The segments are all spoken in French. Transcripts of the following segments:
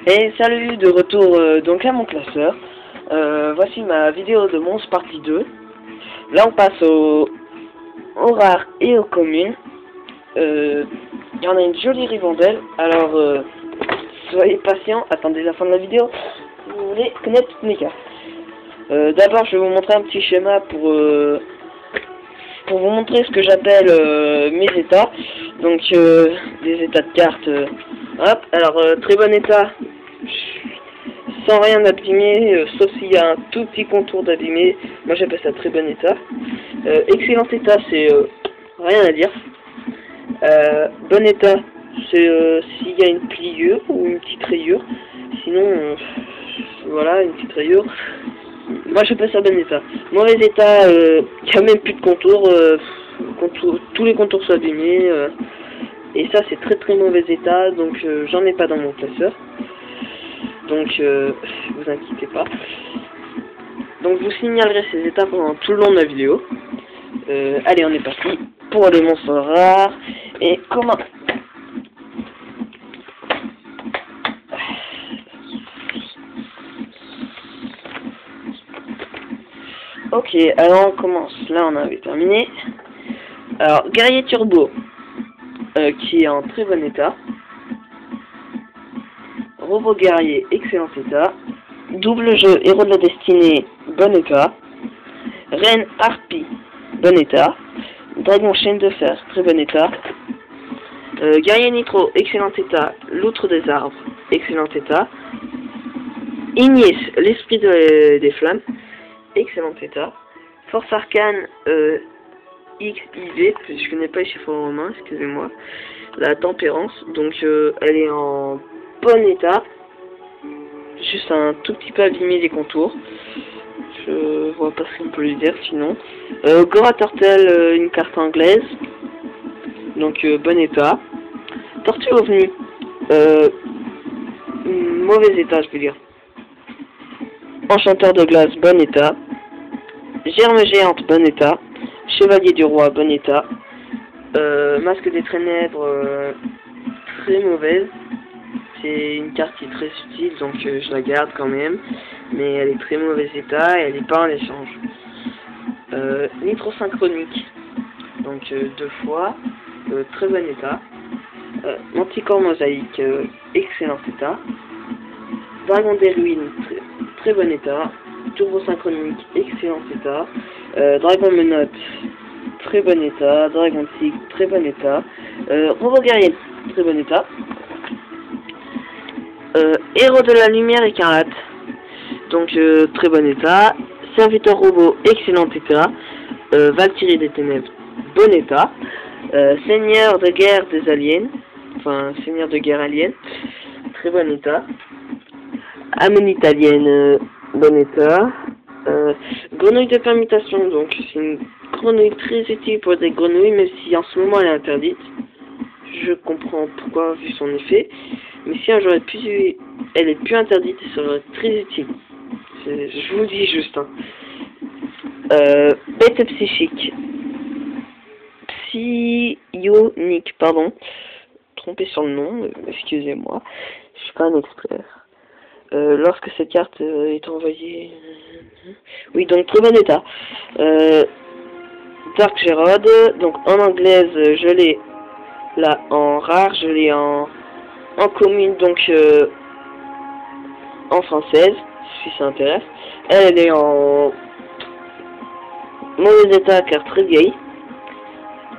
Et salut, de retour donc à mon classeur. Voici ma vidéo de monstres partie 2. Là on passe aux rares et aux communes. Il y en a une jolie ribambelle, alors soyez patients, attendez la fin de la vidéo si vous voulez connaître toutes mes cartes. D'abord je vais vous montrer un petit schéma pour vous montrer ce que j'appelle mes états. Donc des états de cartes. Hop, alors très bon état, sans rien abîmer, sauf s'il y a un tout petit contour d'abîmer. Moi j'appelle ça très bon état. Excellent état, c'est rien à dire. Bon état, c'est s'il y a une pliure ou une petite rayure. Sinon, voilà, une petite rayure. Moi j'appelle ça bon état. Mauvais état, il n'y a même plus de contour, tous les contours sont abîmés. Et ça c'est très mauvais état, donc j'en ai pas dans mon classeur. Donc vous inquiétez pas. Donc je vous signalerai ces états pendant tout le long de la vidéo. Allez, on est parti pour les monstres rares. Et comment... Ok, alors on commence. Là on avait terminé. Alors, guerrier turbo, qui est en très bon état. Robot guerrier, excellent état. Double jeu, héros de la destinée, bon état. Reine harpie, bon état. Dragon chaîne de fer, très bon état. Guerrier nitro, excellent état. Loutre des arbres, excellent état. Ignis, l'esprit des flammes, excellent état. Force arcane, XIV, je connais pas les chiffres romains, excusez-moi. La tempérance, donc elle est en bon état. Juste un tout petit peu abîmé les contours. Je vois pas ce qu'on peut lui dire sinon. Gora Turtle, une carte anglaise. Donc bon état. Tortue ovni. Mauvais état je peux dire. Enchanteur de glace, bon état. Germe géante, bon état. Chevalier du roi, bon état. Masque des ténèbres, très mauvaise. C'est une carte qui est très utile, donc je la garde quand même. Mais elle est très mauvais état et elle n'est pas en échange. Nitro synchronique, donc 2 fois, très bon état. Manticore mosaïque, excellent état. Dragon des ruines, très bon état. Turbo synchronique, excellent état. Dragon menotte, très bon état. Dragon tigre, très bon état. Robot guerrier, très bon état. Héros de la lumière écarlate, donc très bon état. Serviteur robot, excellent état. Valkyrie des ténèbres, bon état. Seigneur de guerre des aliens, enfin seigneur de guerre alien, très bon état. Amène italienne, bon état. Grenouille de permutation, donc c'est une grenouille très utile pour des grenouilles, même si en ce moment elle est interdite. Je comprends pourquoi vu son effet, mais si un jour elle est plus interdite, elle serait très utile. Je vous dis juste. Hein. Bête psychique. Psionique, pardon. Trompé sur le nom, excusez-moi. Je suis pas un expert. Lorsque cette carte est envoyée... Oui, donc très bon état. Dark Gerard, donc en anglaise, je l'ai là en rare, je l'ai en commune, donc en française, si ça intéresse. Elle est en mauvais état car très vieille.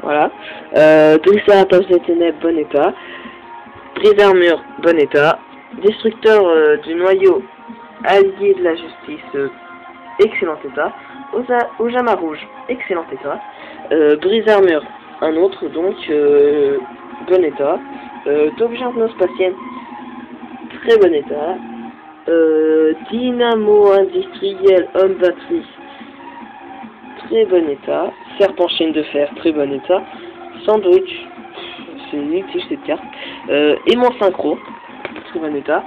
Voilà. Drissa la place des ténèbres, bon état. Brise armure, bon état. Destructeur du noyau, allié de la justice, excellent état. Ojama rouge, excellent état. Brise armure, un autre, donc bon état. D'objet spatienne, très bon état. Dynamo industriel, homme batterie, très bon état. Serpent chaîne de fer, très bon état. Sandwich, c'est inutile cette carte. Aimant synchro, très bon état.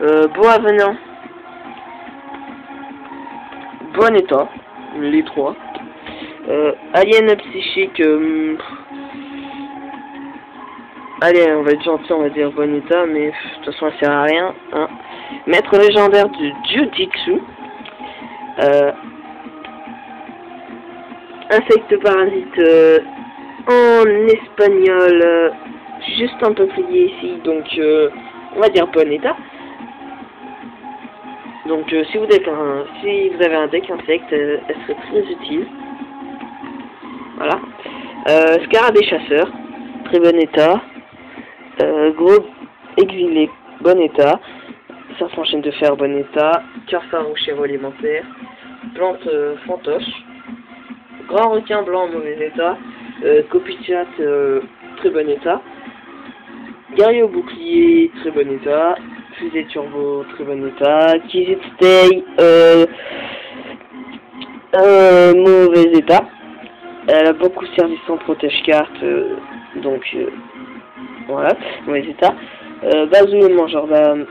Boa venant, bon état, les trois. Alien psychique, Allez, on va être gentil, on va dire bon état, mais de toute façon, elle sert à rien. Hein. Maître légendaire du Jiu-Jitsu. Insecte parasite en espagnol, juste un peu plié ici, donc on va dire bon état. Donc si vous avez un deck insecte, elle serait très utile. Voilà. Scarabée chasseur, très bon état. Gros exilé, bon état. Serpent chaîne de fer, bon état. Cœur farouche héros alimentaire. Plante fantoche. Grand requin blanc, mauvais état. Copie de chat, très bon état. Guerrier au bouclier, très bon état. Fusée turbo, très bon état. Kizit Stay, mauvais état. Elle a beaucoup servi sans protège carte, donc voilà, mauvais état. Bazou le mangeur d'âme,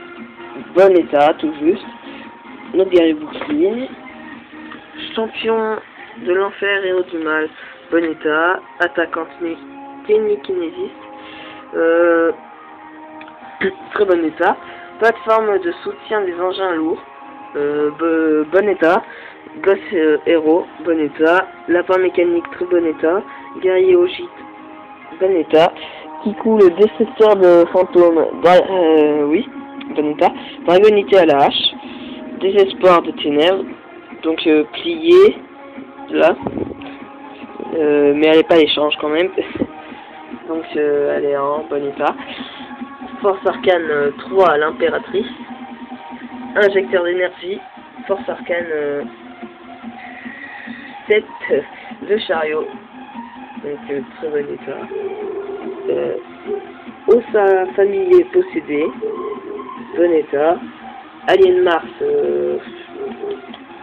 bon état, tout juste. Notre guerrier bouclier. Champion de l'enfer, héros du mal, bon état. Attaquante télékinésiste, très bon état. Plateforme de soutien des engins lourds, bon état. Gosse héros, bon état. Lapin mécanique, très bon état. Guerrier au gîte, bon état. Kikou le destructeur de fantômes, oui, bon état. Dragonité à la hache. Désespoir de ténèbres, donc plié, là. Mais elle n'est pas échange quand même. Donc elle est en bon état. Force arcane 3 à l'impératrice. Injecteur d'énergie. Force arcane 7 de chariot. Donc très bon état. Ossa familier possédé. Bon état. Alien Mars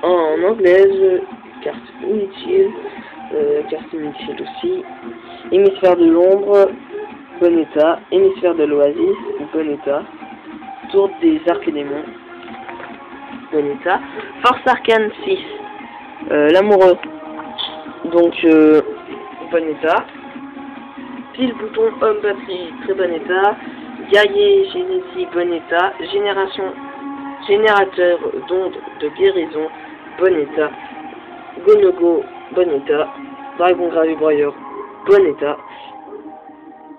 en anglaise. Carte inutile. Carte inutile aussi. Hémisphère de l'ombre, bon état. Hémisphère de l'oasis, bon état. Tour des arcs et démons, bon état. Force arcane 6, l'amoureux, donc bon état. Pile bouton homme batterie, très bon état. Guerrier génétique, bon état. Générateur d'ondes de guérison, bon état. Gonogo, bon état. Dragon gravé broyeur, bon état.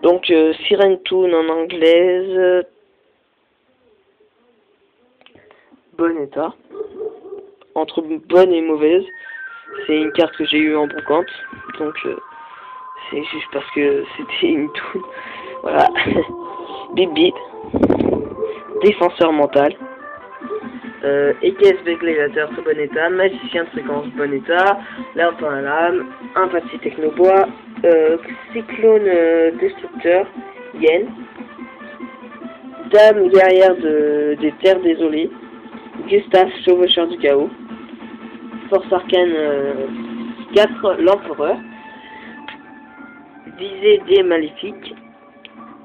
Donc Sirène Toon en anglaise, bon état. Entre bonne et mauvaise, c'est une carte que j'ai eue en brocante, donc c'est juste parce que c'était une Toon. Voilà. Bip bip. Défenseur mental. EKS Beglévateur, très bon état. Magicien de fréquence, bon état. Lapin à l'âme. Empathie technobois. Cyclone destructeur, Yen. Dame guerrière des terres désolées. Gustave chevaucheur du chaos. Force arcane 4, l'empereur. Visée des maléfiques.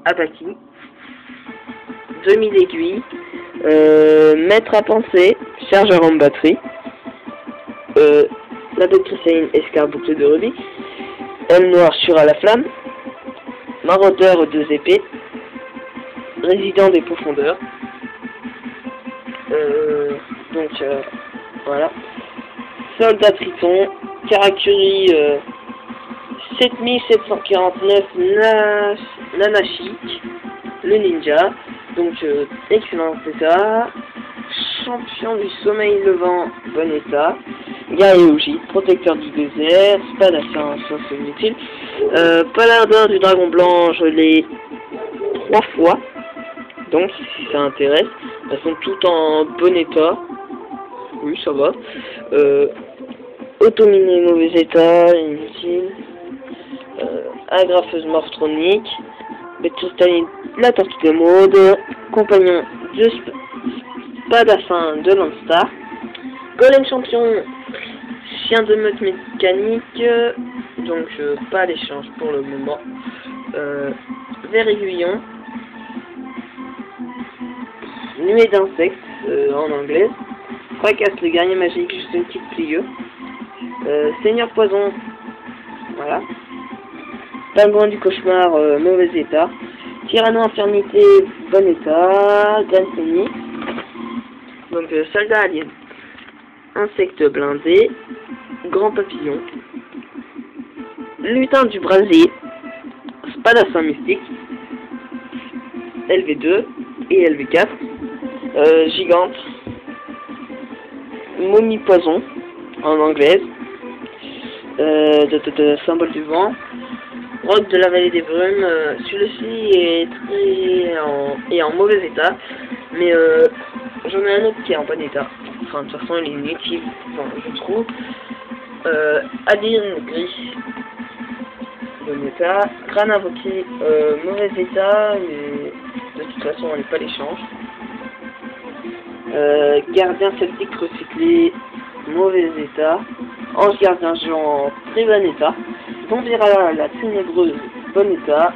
Apathy. 2000 aiguilles. Maître à penser, chargeur en batterie, la bête cristalline, escarboucle de rubis, aile noire sur à la flamme, maraudeur 2 épées, résident des profondeurs, voilà, soldat triton, Karakuri 7749, Nanachic, le ninja. Donc, excellent état. Champion du sommeil levant, bon état. Guerrier au gîte, protecteur du désert, spadassin, ça c'est inutile. Paladin du dragon blanc, je l'ai 3 fois. Donc, si ça intéresse. Elles sont toutes en bon état. Oui, ça va. Autominé, mauvais état, inutile. Agrafeuse morphronique. Bête cristalline, la tortue de mode, compagnon de spadassin de Landstar, golem champion, chien de meute mécanique, donc pas d'échange pour le moment, ver aiguillon, nuée d'insectes en anglais, fracasse le guerrier magique, juste une petite plieux, seigneur poison, voilà. Pingouin du cauchemar, mauvais état. Tyranno infirmité, bon état. Gansemi. Donc soldat alien. Insecte blindé. Grand papillon. Lutin du brasier. Spadassin mystique. LV2 et LV4. Gigante. Momie poison en anglaise. Symbole du vent. Roc de la vallée des brumes. Celui-ci est en mauvais état, mais j'en ai un autre qui est en bon état. Enfin, de toute façon, il est inutile, enfin, je trouve. Aline gris, bon état. Crâne invoqué, mauvais état, mais de toute façon, on n'est pas l'échange. Gardien celtique recyclé, mauvais état. Ange gardien géant, très bon état. Zombira la ténébreuse, bon état.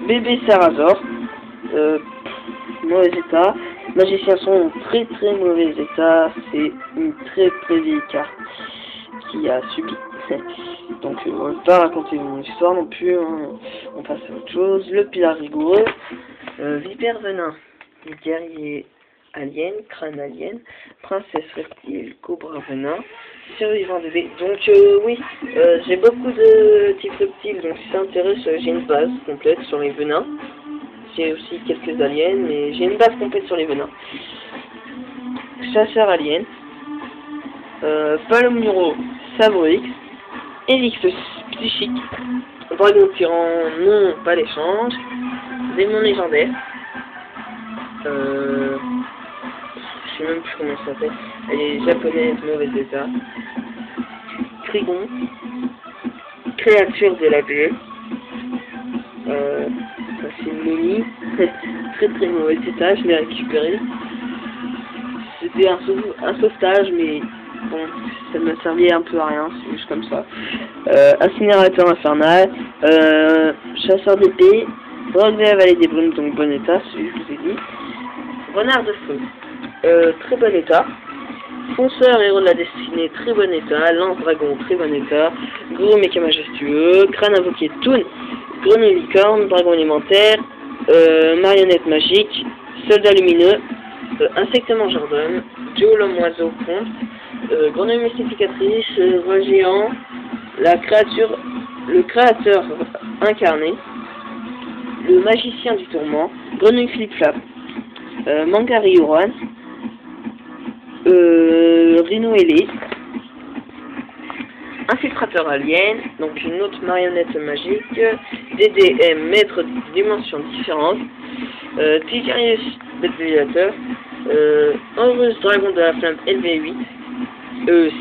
Bébé Sarazor, mauvais état. Magicien son, très mauvais état. C'est une très vieille carte qui a subi. Donc on ne va pas raconter mon histoire non plus, hein. On passe à autre chose. Le pilar rigoureux, vipère venin, guerrier alien, crâne alien, princesse reptile, cobra venin, survivant de bébé. Donc oui, j'ai beaucoup de types reptiles, donc si ça intéresse, j'ai une base complète sur les venins. J'ai aussi quelques aliens, mais j'ai une base complète sur les venins. Chasseur alien, Palomuro, Sabrix, Elix psychique, Dragon tyran, non, pas l'échange, Démon légendaire, je sais même plus comment ça s'appelle, elle est japonaise, mauvais état, Trigon, créature de la bulle, c'est une momie, très mauvais état, je l'ai récupéré. C'était un sauvetage, mais bon, ça me servait un peu à rien, c'est juste comme ça. Incinérateur infernal, chasseur d'épée, drogue de la vallée des brumes, donc bon état, celui que je vous ai dit. Renard de feu, très bon état. Fonceur, héros de la destinée, très bon état. Lance dragon, très bon état. Gros méca majestueux, crâne invoqué Toon, grenouille licorne, dragon élémentaire, marionnette magique, soldat lumineux, insecte mangeur d'homme, Joe l'homme oiseau contre, grenouille mystificatrice, roi géant, le créateur incarné, le magicien du tourment, grenouille flip-flap, Mangari Uruan, Rhino ailé, infiltrateur alien, donc une autre marionnette magique, DDM maître de dimensions différentes, Tigerius Bédélateur, Horus dragon de la flamme LV8,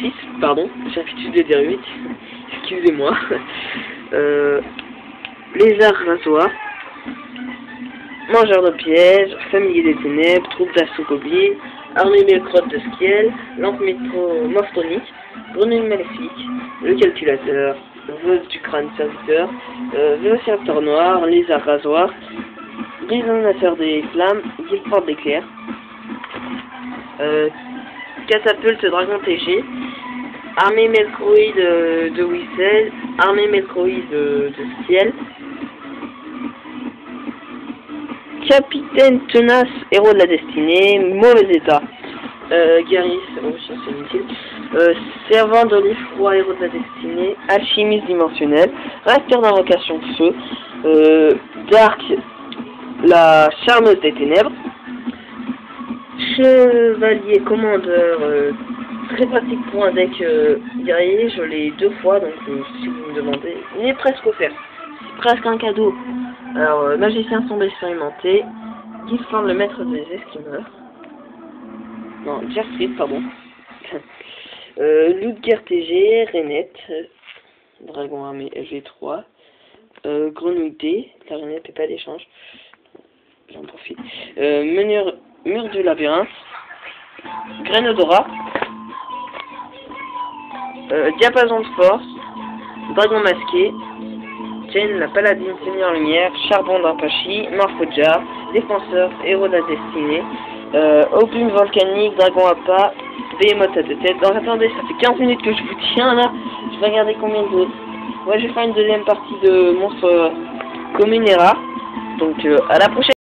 6, pardon, j'ai l'habitude de dire 8, excusez-moi, lézard rasoir, mangeur de pièges, familier des ténèbres, troupe d'assaut goblin, armée belcrotte de Skiel, lampe morphonique, grenouille maléfique, le calculateur, veuve du crâne serviteur, vélociraptor noir, lézard rasoir, résonnateur des flammes, guilford d'éclair, catapulte dragon TG, armée melcroïde de Wissel, armée melcroïde de Skiel, capitaine tenace, héros de la destinée, mauvais état. Guéris, oh ça c'est inutile. Servant d'olive, roi, héros de la destinée, alchimiste dimensionnel, réacteur d'invocation de feu, Dark, la charmeuse des ténèbres, chevalier commandeur, très pratique pour un deck guerrier, je l'ai 2 fois, donc si vous me demandez, il est presque offert. C'est presque un cadeau. Alors, magicien sombre expérimenté, Guilford le maître des escrimeurs, non, Gertrude, pardon, Ludger TG, Renette, Dragon armé LV3, Grenouille D, la Renette n'est pas d'échange, j'en profite, Mur du labyrinthe, Grenodora, Diapason de force, Dragon masqué, Jane, la paladine seigneur lumière, Charbon d'Apache, Morphodjar, défenseur, héros de la destinée, Opium volcanique, dragon à pas, Behemoth à 2 têtes. Donc attendez, ça fait 15 minutes que je vous tiens là, je vais regarder combien de... Ouais, je vais faire une deuxième partie de monstres communes et rares. Donc à la prochaine.